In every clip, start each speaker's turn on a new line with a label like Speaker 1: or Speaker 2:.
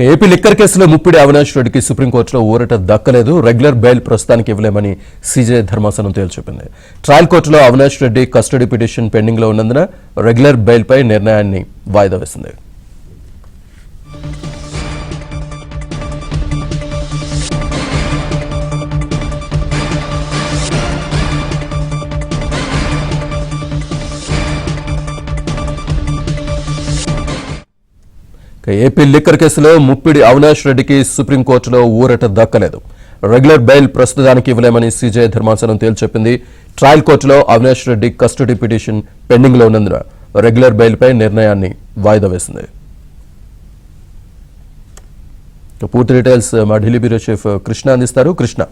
Speaker 1: AP liquor కేసులో ముప్పిడి అవినాష్ రెడ్డికి సుప్రీంకోర్టులో ఊరట దక్కలేదు. రెగ్యులర్ బెయిల్ ప్రస్తుతానికి ఇవ్వలేమని సీజే ధర్మాసనం తేల్చెప్పింది. ట్రయల్ కోర్టులో Avinash Reddy custody petition pending లో ఉన్నందున రెగ్యులర్ బెయిల్ పై నిర్ణయాన్ని వాయిదా వేసింది. ఏపీ లిక్కర్ కేసులో ముప్పిడి అవినాష్ రెడ్డికి సుప్రీంకోర్టులో ఊరట దక్కలేదు. రెగ్యులర్ బెయిల్ ప్రస్తుతానికి ఇవ్వలేమని సీజే ధర్మాసనం తేల్చెప్పింది. ట్రయల్ కోర్టులో Avinash Reddy custody petition pending లో ఉన్నందున రెగ్యులర్ బెయిల్ పై నిర్ణయాన్ని వాయిదా వేసింది. పూర్తి డీటెయిల్స్ మా ఢిల్లీ బ్యూరో చీఫ్ కృష్ణ అందిస్తారు. కృష్ణ,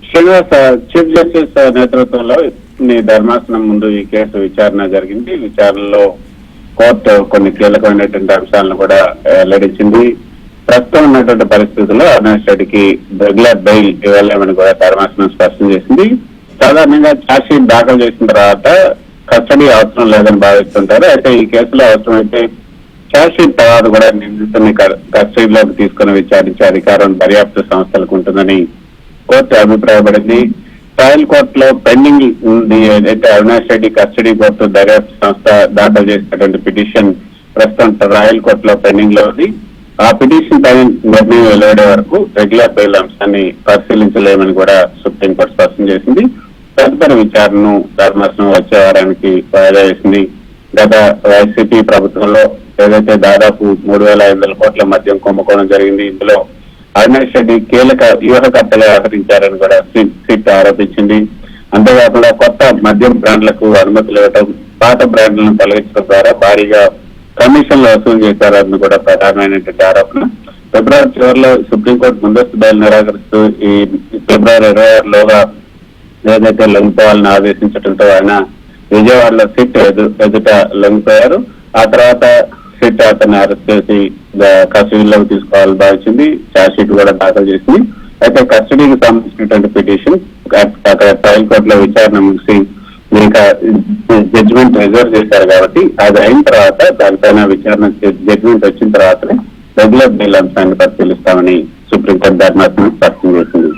Speaker 2: శ్రీనివాస్, చీఫ్ జస్టిస్ నేతృత్వంలో ధర్మాసనం ముందు ఈ కేసు విచారణ జరిగింది. విచారణలో కోర్టు కొన్ని కీలకమైనటువంటి అంశాలను కూడా వెల్లడించింది. ప్రస్తుతం ఉన్నటువంటి పరిస్థితుల్లో అవినాష్ రెడ్డికి రెగ్యులర్ బెయిల్ ఇవ్వలేమని కూడా ధర్మాసనం స్పష్టం చేసింది. సాధారణంగా ఛార్జ్ షీట్ దాఖలు చేసిన తర్వాత కస్టడీ అవసరం లేదని భావిస్తుంటారు. అయితే ఈ కేసులో అవసరమైతే ఛార్జ్ షీట్ తర్వాత కూడా నిందితుని కస్టడీలోకి తీసుకుని విచారించే అధికారం దర్యాప్తు సంస్థలకు ఉంటుందని కోర్టు అభిప్రాయపడింది. ట్రయల్ కోర్టులో పెండింగ్ ఉంది ఏదైతే అవినాష్ రెడ్డి కస్టడీ కోర్టు దర్యాప్తు సంస్థ దాఖలు చేసినటువంటి పిటిషన్ ప్రస్తుతం ట్రయల్ కోర్టులో పెండింగ్ లో ఉంది. ఆ పిటిషన్ పైన నిర్ణయం వెలువడే వరకు రెగ్యులర్ బెయిల్ అంశాన్ని పరిశీలించలేమని కూడా సుప్రీంకోర్టు స్పష్టం చేసింది. తదుపరి విచారణను ధర్మాసనం వచ్చే వారానికి వాయిదా వేసింది. గత వైసీపీ ప్రభుత్వంలో ఏదైతే దాదాపు 3,500 కోట్ల మద్యం కుంభకోణం జరిగింది. ఇందులో అవినాష్ రెడ్డి కీలక వ్యూహకర్తగా వ్యవహరించారని కూడా సిట్ ఆరోపించింది. అంతేకాకుండా కొత్త మద్యం బ్రాండ్లకు అనుమతులు ఇవ్వడం, పాత బ్రాండ్లను తొలగించడం ద్వారా భారీగా కమిషన్లు వసూలు చేశారని కూడా ప్రధానమైనటువంటి ఆరోపణ. ఫిబ్రవరి చివరిలో సుప్రీంకోర్టు ముందస్తు బెయిల్ నిరాకరిస్తూ ఈ ఫిబ్రవరి 26లోగా ఏదైతే లొంగిపోవాలని ఆదేశించడంతో ఆయన విజయవాడలో సిట్ ఎదుట లొంగిపోయారు. ఆ తర్వాత సిట్ అతన్ని అరెస్ట్ చేసి కస్టడీలోకి తీసుకోవాలని భావించింది. ఛార్జ్ షీట్ కూడా దాఖలు చేసింది. అయితే కస్టడీకి సంబంధించినటువంటి పిటిషన్ అక్కడ ట్రయల్ కోర్టులో విచారణ ముగిసి ఇంకా జడ్జిమెంట్ రిజర్వ్ చేశారు కాబట్టి అది అయిన తర్వాత దానిపైన విచారణ జడ్జిమెంట్ వచ్చిన తర్వాతనే రెగ్యులర్ బెయిల్ అంశాన్ని పరిశీలిస్తామని సుప్రీంకోర్టు ధర్మాసనం స్పష్టం చేసింది.